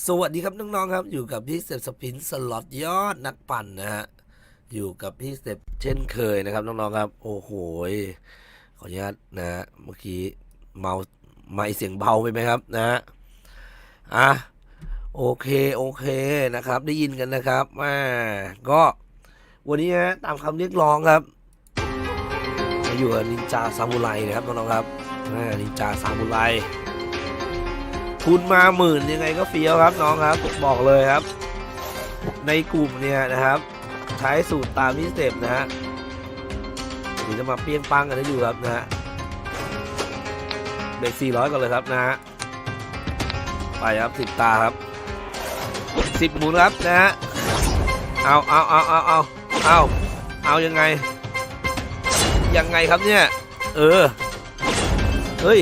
สวัสดีครับน้องๆครับอยู่กับพี่เซฟสปินสล็อตยอดนักปั่นนะฮะอยู่กับพี่เซฟเช่นเคยนะครับน้องๆครับโอ้โหขออนุญาตนะฮะเมื่อกี้เมาไม่เสียงเบาไปไหมครับนะฮะอ่ะโอเคนะครับได้ยินกันนะครับก็วันนี้ฮะตามคำเรียกร้องครับมาอยู่กับนินจาซามูไรนะครับน้องๆครับนินจาซามูไรทุนมา10,000ยังไงก็เฟี้ยวครับน้องครับบอกเลยครับในกลุ่มเนี่ยนะครับใช้สูตรตามพี่เซฟนะฮะหรือจะมาเปี้ยงปังกันได้อยู่ครับนะฮะเบรก400ก่อนเลยครับนะฮะไปครับ10 ตาครับ10 หมุนครับนะฮะเอายังไงครับเนี่ยเฮ้ย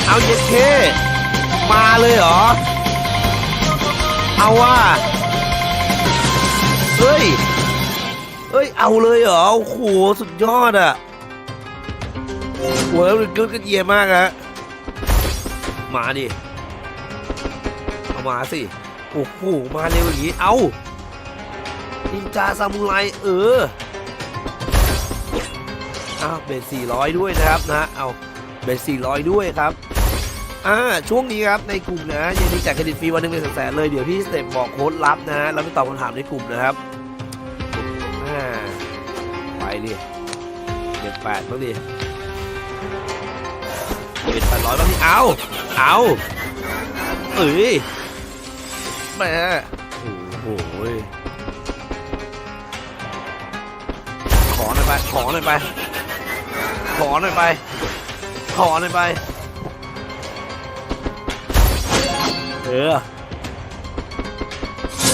เอาเย็ดเคมาเลยเหรอเอาว่าเฮ้ยเอาเลยเหรอโอ้โหสุดยอดอ่ะโว้ยมันกระเยียมากฮะมาดิเอามาสิโอ้โหมาเร็วอย่างนี้เอานินจาซามูไรเบส400ด้วยนะครับนะเอาเบส400ด้วยครับช่วงนี้ครับในกลุ่มนะยังมีแจกเครดิตฟรีวันหนึ่งเป็นแสนเลยเดี๋ยวพี่สเต็ปบอกโค้ดลับนะแล้วไปตอบคำถามในกลุ่มนะครับไปดิเด็ด8บ้างดิเด็ด800บ้างดิเอาแหมโอ้โหขอหน่อยไป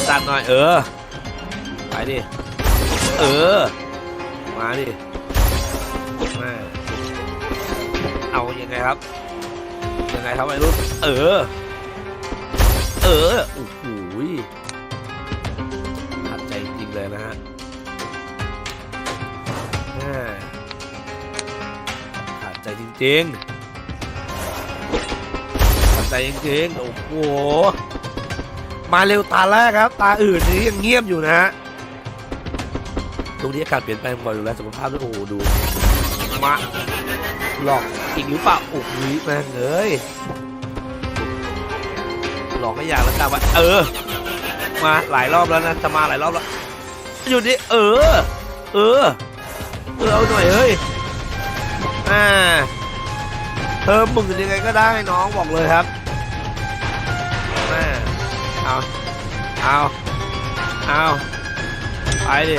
จัดหน่อยไปดิมาดิมาเอายังไงครับไอ้รุ่นโอ้โหขัดใจจริงเลยนะฮะขัดใจจริงโอ้โหมาเร็วตาแรกครับตาอื่นนี่ยังเงียบอยู่นะฮะตรงนี้อากาศเปลี่ยนแปลงบ่อยอยู่แล้วสุขภาพด้วยโอ้โหดูมาหลอกอีกหรือเปล่าโอ้โหแม่งเลยหลอกไม่อยากแล้วจ้าว่ามาหลายรอบแล้วนะจะมาหลายรอบแล้วอยู่ดิเอาหน่อยเฮ้ยเพิ่มมึงยังไงก็ได้น้องบอกเลยครับเอาไปดิ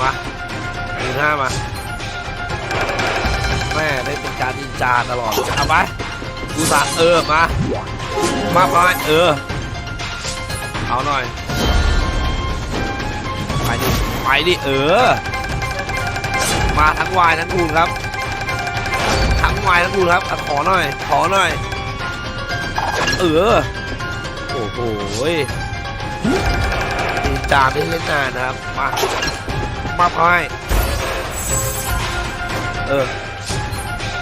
มา15มาแม่ได้เป็นการนินจาตลอดเอาไปดูสักมาไปเอาหน่อยไปดิมาทั้งวายทั้งคูณครับขอหน่อยโอ้โหนินจาไม่เล่นนานนะครับมาพาย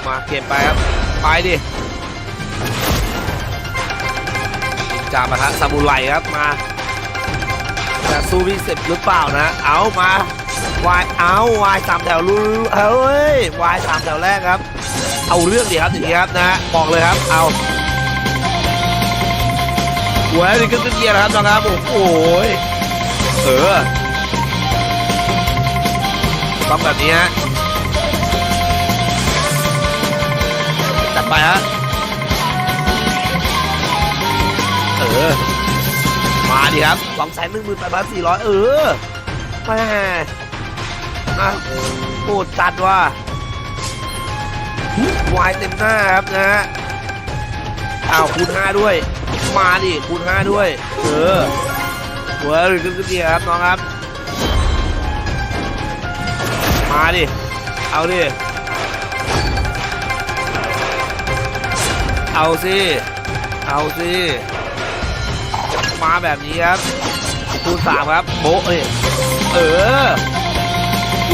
มาเก็บไปครับไปดินินจาปะทะซามูไรครับมาจะสู้พี่เสร็จหรือเปล่านะเอามาวาย3 แถวรู้เฮ้ยวาย3 แถวแรกครับเอาเรื่องดีครับอย่างนี้ครับนะบอกเลยครับเอาหัวนี่ก็เกียร์นะครับนะครับโอ้โหต้องแบบนี้ฮะจัดไปฮะมาดิครับ218,400แม่โคตรจัดว่ะวายเต็มหน้าครับนะฮะคูณ5ด้วยมาดิคูณ5ด้วยหัวหรือขึ้นดีครับน้องครับมาดิเอาสิมาแบบนี้ครับคูณ3ครับโบ๊ะ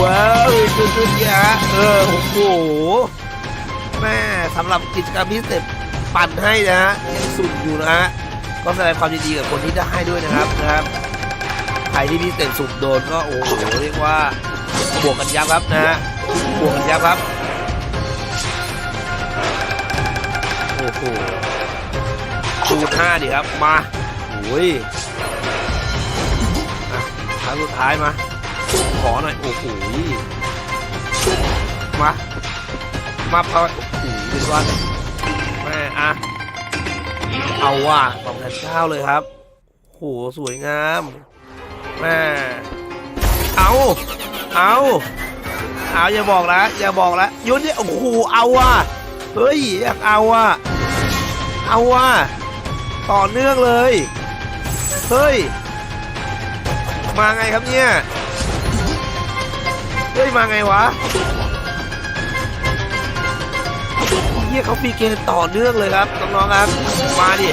ว้าวขึ้นเนี่ยฮะโอ้โหแม่สำหรับกิจกรรมพิเศษปั่นให้นะฮะยังสุ่มอยู่นะฮะก็แสดงความยินดีกับคนที่ได้ด้วยนะครับใครที่พิเศษสุ่มโดนก็โอ้โหเรียกว่าบวกกันยับครับนะฮะบวกกันยับครับโอ้โหสูตร5ดิครับมาโอ้ยครั้งสุดท้ายมาขอหน่อยโอ้โหมาพอโอ้โหเป็นวันแม่อะเอาว่ะ2,900เลยครับโหสวยงามแม่เอาอย่าบอกนะยุนเนี่ยโอ้โหเอาว่ะเฮ้ยอยากเอาว่ะต่อเนื่องเลยเฮ้ยมาไงครับเนี่ยเฮ้ยมาไงวะเนี่ยเขามีเกมต่อเนื่องเลยครับน้องๆครับมาดิ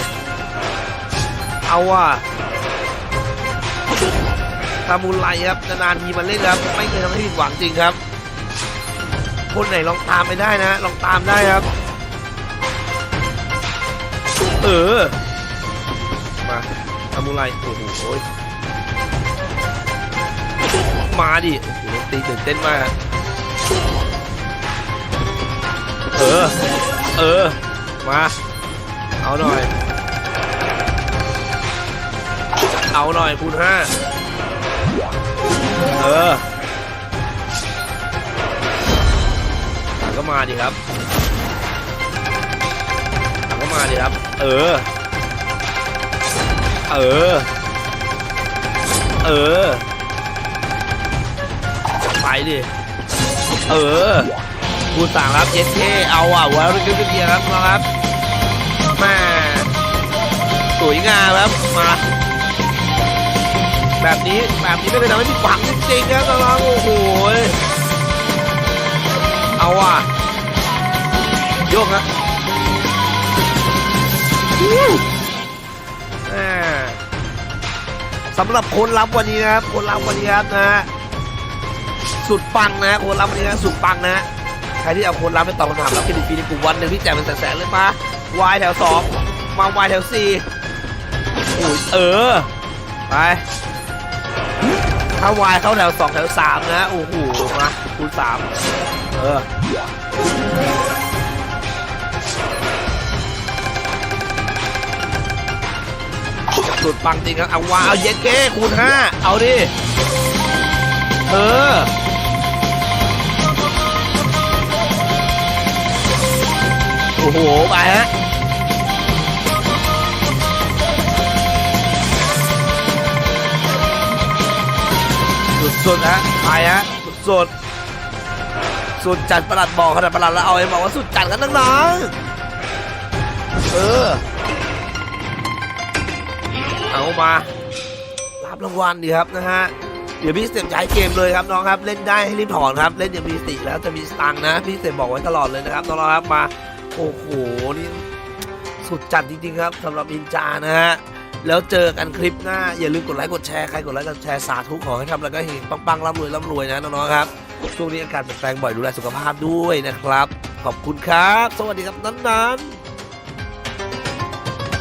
เอาว่ะซามูไรครับนานๆทีมาเล่นครับไม่เคยทำให้ผิดหวังจริงครับคนไหนลองตามไปได้นะลองตามได้ครับมาซามูไรโอ้โหมาดิโอ้โหตีตื่นเต้นมากมาเอาหน่อยคูณ5ก็มาดิครับไปดิคูณ3ครับเย็นเท่เอาอ่ะว้าวขึ้นเกียร์ครับนะครับแม่สวยงามครับมาแบบนี้ไม่เคยทำให้ผิดหวังจริงๆครับน้องๆโอ้โหเอาอ่ะโยกนะสำหรับคนรับวันนี้นะครับนะฮะสุดปังนะคนรับวันนี้นะสุดปังนะใครที่เอาคนรับไปตอบคำถามรับเครดิตฟรีในกลุ่มวันหนึ่งที่แจกเป็นแสนๆเลยมาวายแถว2มาวายแถว4โอ้ยไปถ้าวายเข้าแถว2แถว3นะโอ้โหมาคูณ3สุดปังจริงครับเอาว้าวเย็นเก้คูณ5เอาดิโอ้โหไปฮะสุดฮะไปฮะสุดจัดประหลัดบอกขนาดประหลัดแล้วเอาไอ้บอกว่าสุดจัดกันน้องเอามารับรางวัลดีครับนะฮะเดี๋ยวพี่เสพย้ายเกมเลยครับน้องครับเล่นได้ให้รีบถอนครับเล่นอย่างมีสติแล้วจะมีสตังค์นะพี่เสพบอกไว้ตลอดเลยนะครับน้องครับมาโอ้โหนี่สุดจัดจริงๆครับสำหรับนินจานะฮะแล้วเจอกันคลิปหน้าอย่าลืมกดไลค์กดแชร์ใครกดไลค์กดแชร์สาธุขอให้ทำแล้วก็เฮงปังๆร่ำรวยนะน้องๆครับช่วงนี้อากาศเปลี่ยนแปลงบ่อยดูแลสุขภาพด้วยนะครับขอบคุณครับสวัสดีครับนั้น